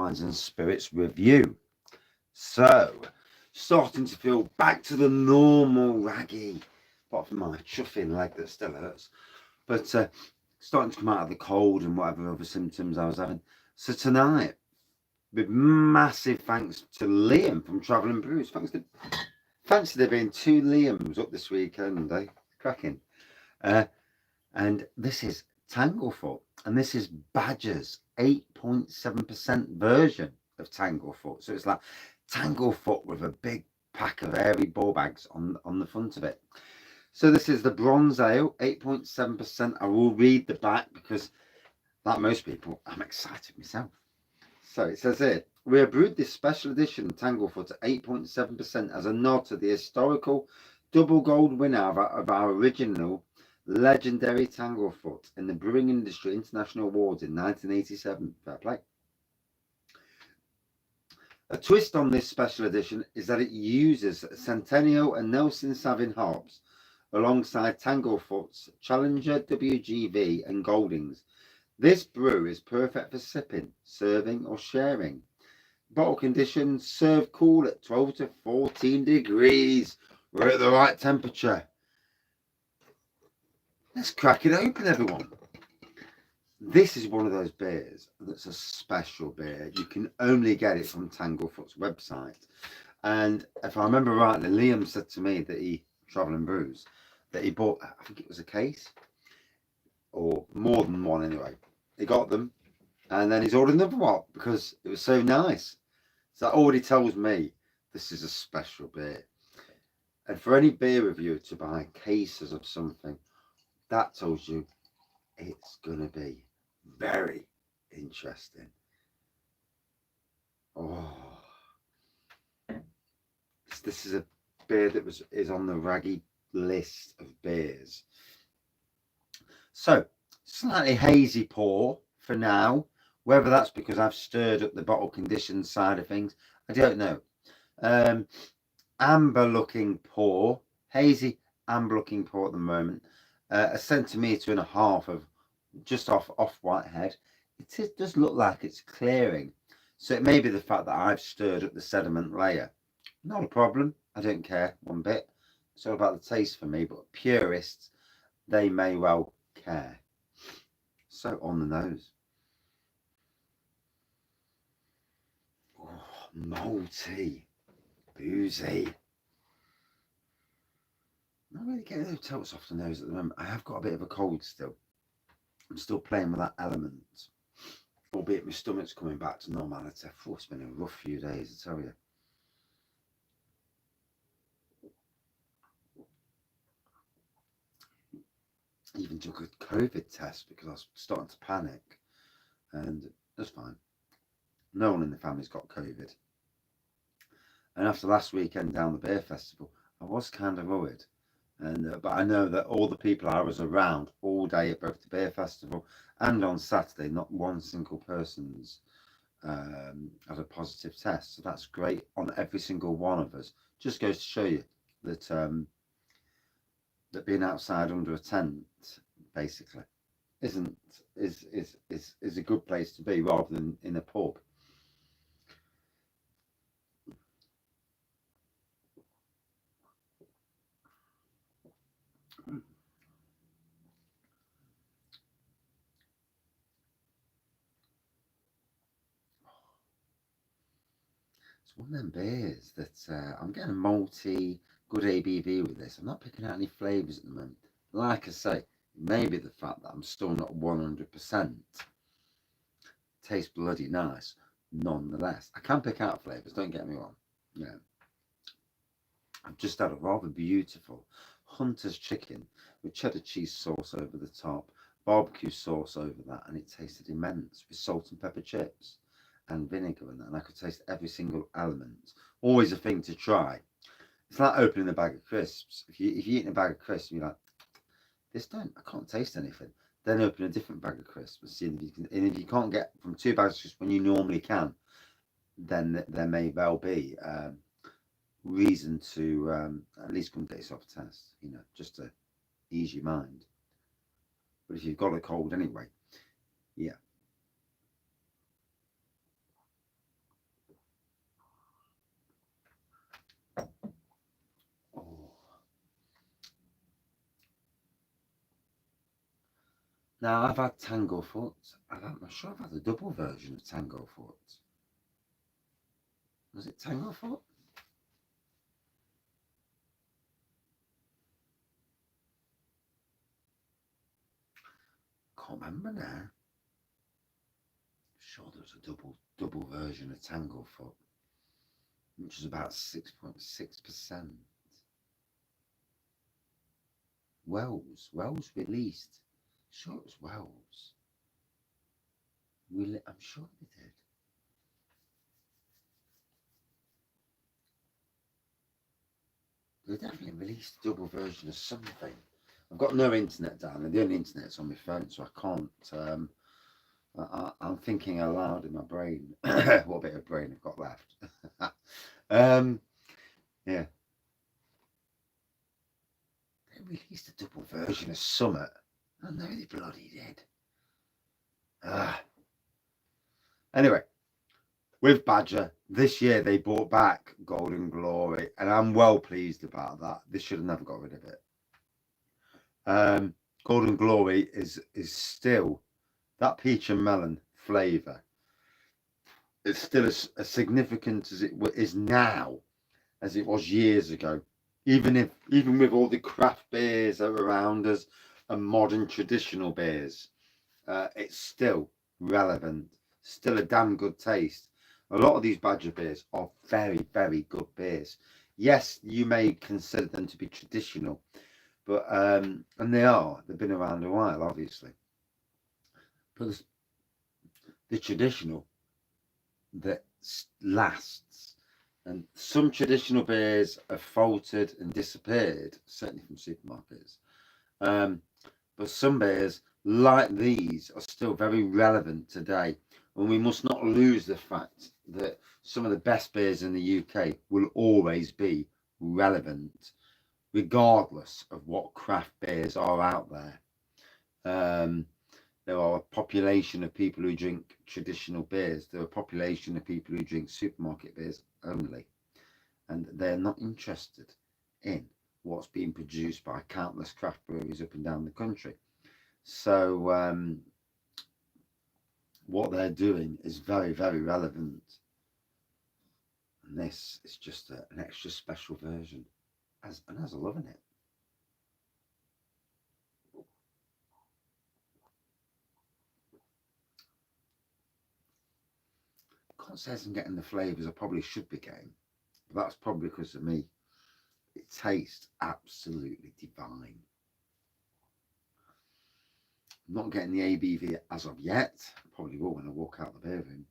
wines and spirits review. So, starting to feel back to the normal raggy, apart from my chuffing leg that still hurts, but starting to come out of the cold and whatever other symptoms I was having. So tonight, with massive thanks to Liam from Travel and Brews. Fancy there being 2 Liams up this weekend, eh? Cracking. And this is Tanglefoot, and this is Badger's 8.7% version of Tanglefoot. So it's like Tanglefoot with a big pack of airy ball bags on the front of it. So this is the Bronze Ale, 8.7%. I will read the back because, like most people, I'm excited myself. So it says here, we have brewed this special edition Tanglefoot at 8.7% as a nod to the historical double gold winner of our original legendary Tanglefoot in the Brewing Industry International Awards in 1987. Fair play. A twist on this special edition is that it uses Centennial and Nelson Sauvin hops alongside Tanglefoot's Challenger, WGV and Goldings. This brew is perfect for sipping, serving or sharing. Bottle conditions, serve cool at 12 to 14 degrees. We're at the right temperature. Let's crack it open, everyone. This is one of those beers that's a special beer. You can only get it from Tanglefoot's website. And if I remember rightly, Liam said to me that Travel and Brews, that he bought, I think it was a case, or more than one anyway. He got them, and then he's ordered another one because it was so nice. So that already tells me this is a special beer. And for any beer reviewer to buy cases of something, that tells you it's going to be very interesting. Oh, this is a beer that is on the Wraggy list of beers. So, slightly hazy pour for now. Whether that's because I've stirred up the bottle condition side of things, I don't know. Amber looking pour, hazy amber looking pour at the moment. 1.5 centimetres of just off white head. It does look like it's clearing. So it may be the fact that I've stirred up the sediment layer. Not a problem. I don't care one bit. It's all about the taste for me, but purists, they may well care. So on the nose. Oh, malty, boozy. I'm not really getting those tilts off the nose at the moment. I have got a bit of a cold still. I'm still playing with that element. Albeit my stomach's coming back to normality. Oh, it's been a rough few days, I tell you. Even took a COVID test because I was starting to panic. And that's fine. No one in the family's got COVID. And after last weekend down the beer festival, I was kind of worried. And but I know that all the people I was around all day at both the beer festival and on Saturday, not one single person's had a positive test. So that's great on every single one of us. Just goes to show you that that being outside under a tent basically is a good place to be rather than in a pub. It's one of them beers that I'm getting a malty, good ABV with this. I'm not picking out any flavours at the moment. Like I say, maybe the fact that I'm still not 100%. Tastes bloody nice, nonetheless. I can pick out flavours, don't get me wrong. Yeah. I've just had a rather beautiful Hunter's chicken with cheddar cheese sauce over the top, barbecue sauce over that, and it tasted immense with salt and pepper chips and vinegar and that, and I could taste every single element. Always a thing to try. It's like opening a bag of crisps. If you're eating a bag of crisps, and you're like, I can't taste anything. Then open a different bag of crisps and see if you can. And if you can't get from 2 bags of crisps when you normally can, then there may well be reason to at least come get yourself a test. Just to ease your mind. But if you've got a cold anyway, yeah. Now, I've had Tanglefoot. I'm sure I've had a double version of Tanglefoot. Was it Tanglefoot? Can't remember now. Sure, there was a double version of Tanglefoot, which was about 6.6%. Wells released. Sure, it was Wells. I'm sure we did. They definitely released a double version of something. I've got no internet down there. The only internet's on my phone, so I can't. I'm thinking aloud in my brain. What bit of brain I've got left? Yeah. They released a double version of Summit. I know they bloody did. Anyway, with Badger, this year they brought back Golden Glory, and I'm well pleased about that. They should have never got rid of it. Golden Glory is still that peach and melon flavour. It's still as significant as it is now as it was years ago. Even with all the craft beers that are around us and modern traditional beers, it's still relevant. Still a damn good taste. A lot of these Badger beers are very, very good beers. Yes, you may consider them to be traditional, but and they are. They've been around a while, obviously. But the traditional that lasts, and some traditional beers have faltered and disappeared, certainly from supermarkets. But some beers like these are still very relevant today, and we must not lose the fact that some of the best beers in the UK will always be relevant, regardless of what craft beers are out there. There are a population of people who drink traditional beers. There are a population of people who drink supermarket beers only, and they're not interested in what's being produced by countless craft breweries up and down the country. So what they're doing is very, very relevant. And this is just an extra special version. And has a love in it. Can't say I'm getting the flavours I probably should be getting. But that's probably because of me. It tastes absolutely divine. I'm not getting the ABV as of yet. Probably will when I walk out the beer room.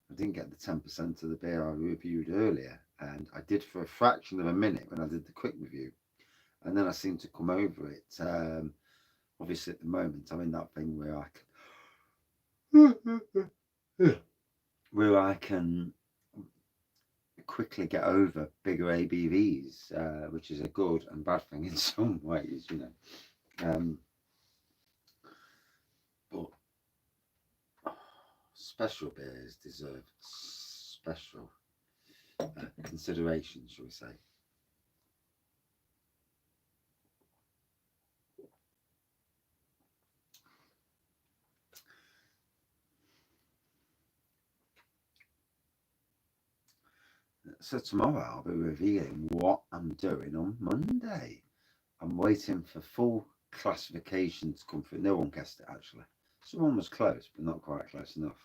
I didn't get the 10% of the beer I reviewed earlier, and I did for a fraction of a minute when I did the quick review, and then I seemed to come over it. Obviously, at the moment, I'm in that thing where I can quickly get over bigger ABVs, which is a good and bad thing in some ways, you know. But special beers deserve special consideration, shall we say. So tomorrow I'll be revealing what I'm doing on Monday. I'm waiting for full classification to come through. No one guessed it actually. Someone was close, but not quite close enough.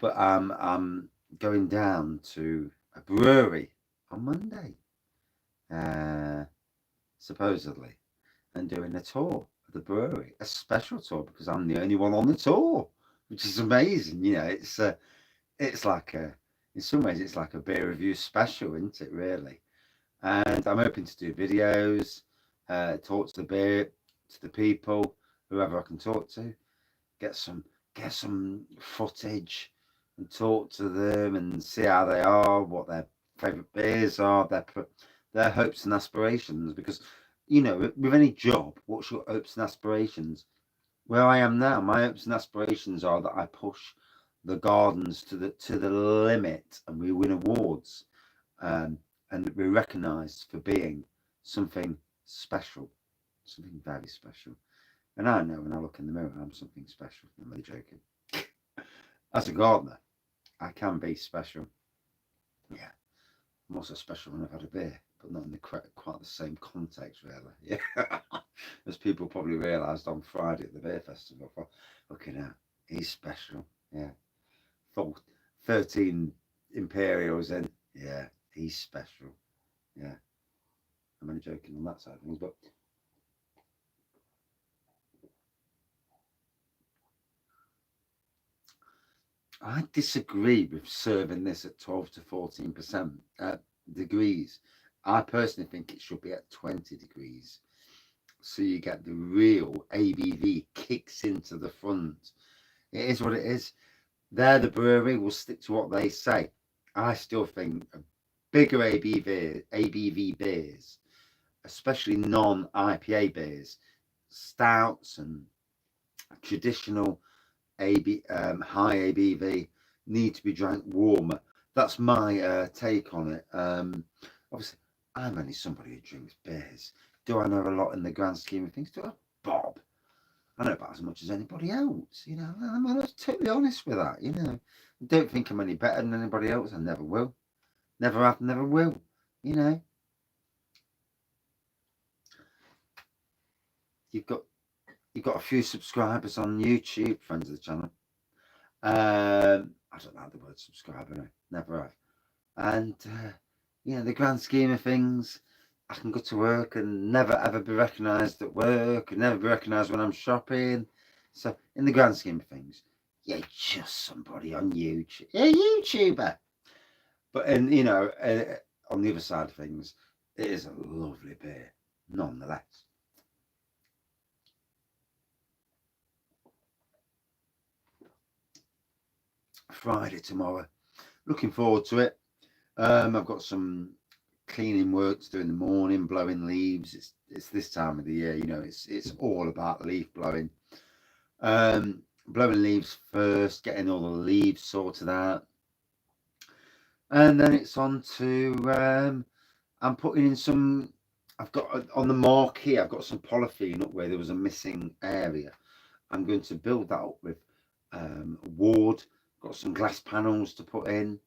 But I'm going down to a brewery on Monday, supposedly, and doing a tour of the brewery, a special tour because I'm the only one on the tour, which is amazing. You know, it's like in some ways it's like a beer review special, isn't it? Really, and I'm hoping to do videos, talk to the people, whoever I can talk to, get some footage, and talk to them and see how they are, what their favourite beers are, their hopes and aspirations. Because you know, with any job, what's your hopes and aspirations? Where I am now, my hopes and aspirations are that I push the gardens to the limit, and we win awards, and we're recognised for being something special, something very special. And I know when I look in the mirror, I'm something special. I'm really joking. As a gardener, I can be special. Yeah. I'm also special when I've had a beer, but not in the quite the same context, really. Yeah. As people probably realised on Friday at the beer festival. Looking at, he's special. Yeah. 13 Imperials in. Yeah, he's special. Yeah. I'm only joking on that side of things, but I disagree with serving this at 12 to 14% degrees. I personally think it should be at 20 degrees. So you get the real ABV kicks into the front. It is what it is. They're the brewery, will stick to what they say. I still think bigger ABV beers, especially non-IPA beers, stouts and traditional high ABV need to be drank warmer. That's my take on it. Obviously, I'm only somebody who drinks beers. Do I know a lot in the grand scheme of things? Do I, Bob? I know about as much as anybody else. I'm totally honest with that. I don't think I'm any better than anybody else. I never will. Never have, never will. You know, you've got you've got a few subscribers on YouTube, friends of the channel. I don't like the word subscriber. No, never have. And the grand scheme of things, I can go to work and never ever be recognised at work, and never be recognised when I'm shopping. So in the grand scheme of things, you're just somebody on YouTube, you're a YouTuber. But on the other side of things, it is a lovely beer, nonetheless. Friday tomorrow, looking forward to it. I've got some cleaning work to do in the morning, blowing leaves. It's this time of the year, it's all about leaf blowing. Blowing leaves first, getting all the leaves sorted out, and then it's on to I'm putting in some. I've got on the marquee. I've got some polythene up where there was a missing area. I'm going to build that up with wood. Got some glass panels to put in.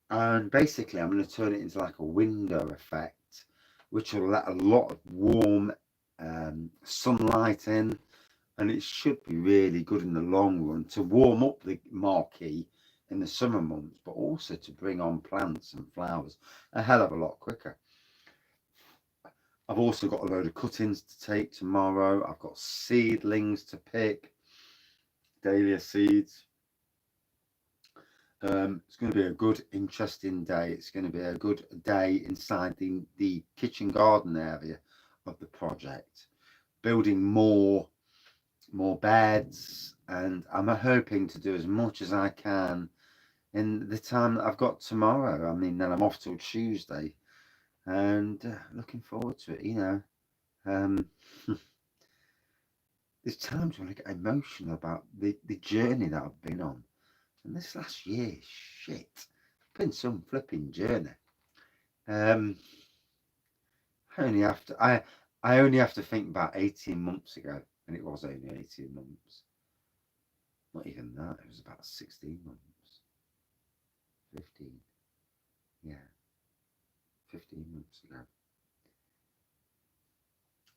And basically, I'm going to turn it into like a window effect, which will let a lot of warm sunlight in. And it should be really good in the long run to warm up the marquee in the summer months, but also to bring on plants and flowers a hell of a lot quicker. I've also got a load of cuttings to take tomorrow. I've got seedlings to pick, dahlia seeds. It's going to be a good, interesting day. It's going to be a good day inside the kitchen garden area of the project, building more beds, and I'm hoping to do as much as I can in the time that I've got tomorrow. I mean, then I'm off till Tuesday, and looking forward to it. Um, there's times when I get emotional about the journey that I've been on. And this last year, shit, been some flipping journey. I only have to I only have to think about 18 months ago, and it was only 18 months. Not even that, it was about 16 months. 15. Yeah, 15 months ago.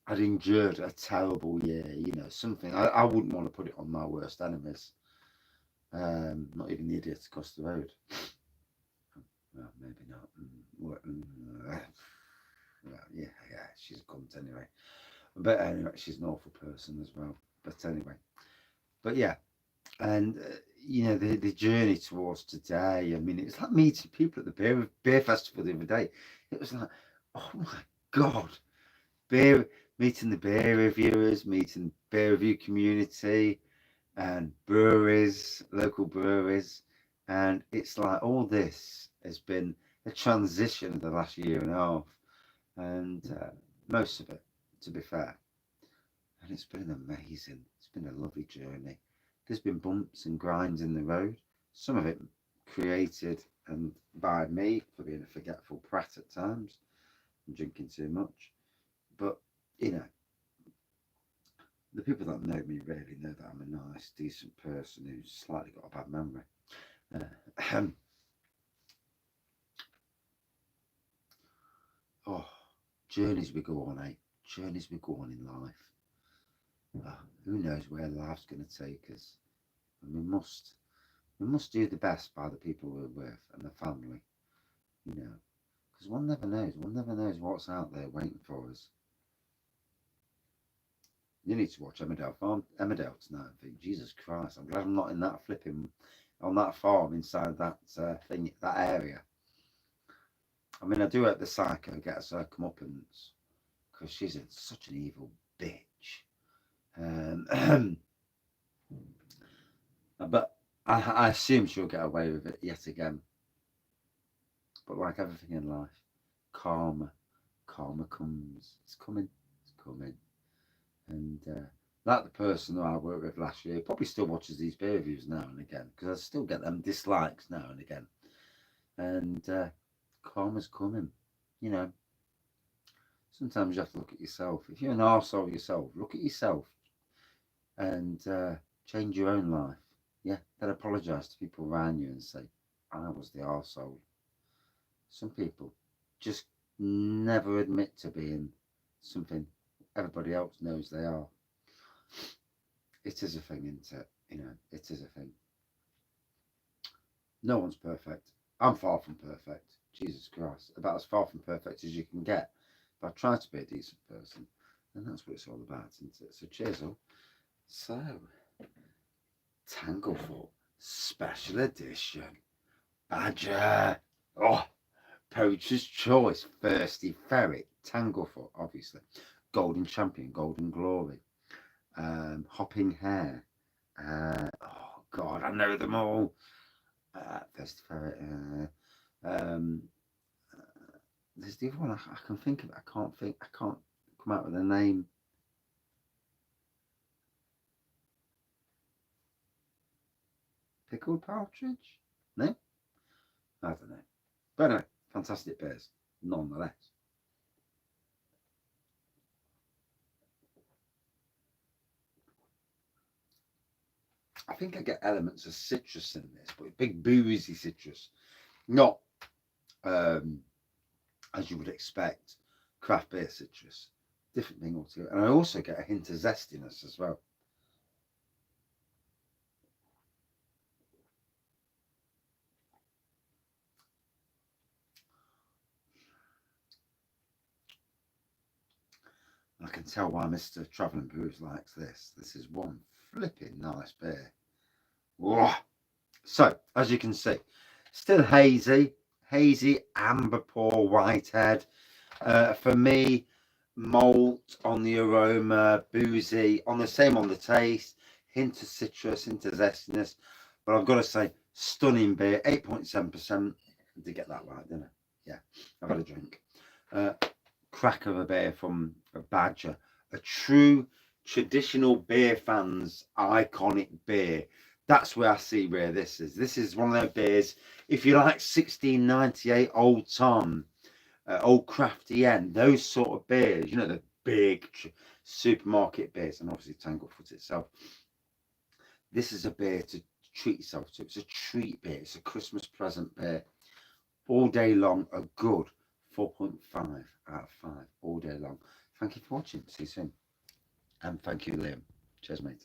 I'd endured a terrible year, something I wouldn't want to put it on my worst enemies. Not even the idiot across the road. Well, maybe not. Yeah, she's a cunt anyway. But anyway, she's an awful person as well. But anyway, but yeah, and the journey towards today. I mean, it's like meeting people at the beer festival the other day. It was like, oh my god, beer meeting the beer reviewers, meeting beer review community, and breweries, local breweries, and it's like all this has been a transition of the last year and a half, and most of it, to be fair. And it's been amazing. It's been a lovely journey. There's been bumps and grinds in the road. Some of it created and by me for being a forgetful prat at times and drinking too much. But, you know, The people that know me really know that I'm a nice, decent person who's slightly got a bad memory. Oh, journeys we go on, eh? Journeys we go on in life. Who knows where life's going to take us? And we must do the best by the people we're with and the family, you know, because one never knows. One never knows what's out there waiting for us. You need to watch Emmerdale tonight and think, Jesus Christ, I'm glad I'm not in that flipping on that farm inside that that area. I mean, I do hope the psycho gets her comeuppance because she's such an evil bitch. But I assume she'll get away with it yet again. But like everything in life, karma comes. It's coming. It's coming. And like the person who I worked with last year, probably still watches these beer reviews now and again because I still get them dislikes now and again. And karma's coming. You know, sometimes you have to look at yourself. If you're an arsehole yourself, look at yourself and change your own life. Yeah, then apologise to people around you and say, I was the arsehole. Some people just never admit to being something everybody else knows they are. It is a thing, isn't it? You know, it is a thing. No one's perfect. I'm far from perfect. Jesus Christ. About as far from perfect as you can get. But I try to be a decent person. And that's what it's all about, isn't it? So cheers all. So, Tanglefoot Special Edition. Badger. Oh, Poacher's Choice. Thirsty Ferret. Tanglefoot, obviously. Golden Champion. Golden Glory. Hopping Hare. Oh, God, I know them all. Thirsty Ferret. There's the other one I can think of. I can't come out with a name. Pickled partridge? No? I don't know. But anyway, fantastic beers, nonetheless. I think I get elements of citrus in this, but big boozy citrus. Not as you would expect, craft beer citrus. Different thing altogether. And I also get a hint of zestiness as well. I can tell why Mr. Travel and Brews likes this. This is one flipping nice beer. Whoa. So, as you can see, still hazy amber pour whitehead. For me, malt on the aroma, boozy on the same on the taste, hint of citrus, hint of zestiness. But I've got to say, stunning beer, 8.7%. To get that right, didn't I? Yeah, I've had a drink. Crack of a beer from a Badger, a true traditional beer fans iconic beer. That's where I see where this is. This is one of those beers. If you like 1698 Old Tom, Old Crafty End, those sort of beers, you know, the big supermarket beers, and obviously Tanglefoot itself. This is a beer to treat yourself to. It's a treat beer. It's a Christmas present beer. All day long, a good 4.5 out of 5 all day long. Thank you for watching. See you soon. And thank you, Liam. Cheers, mate.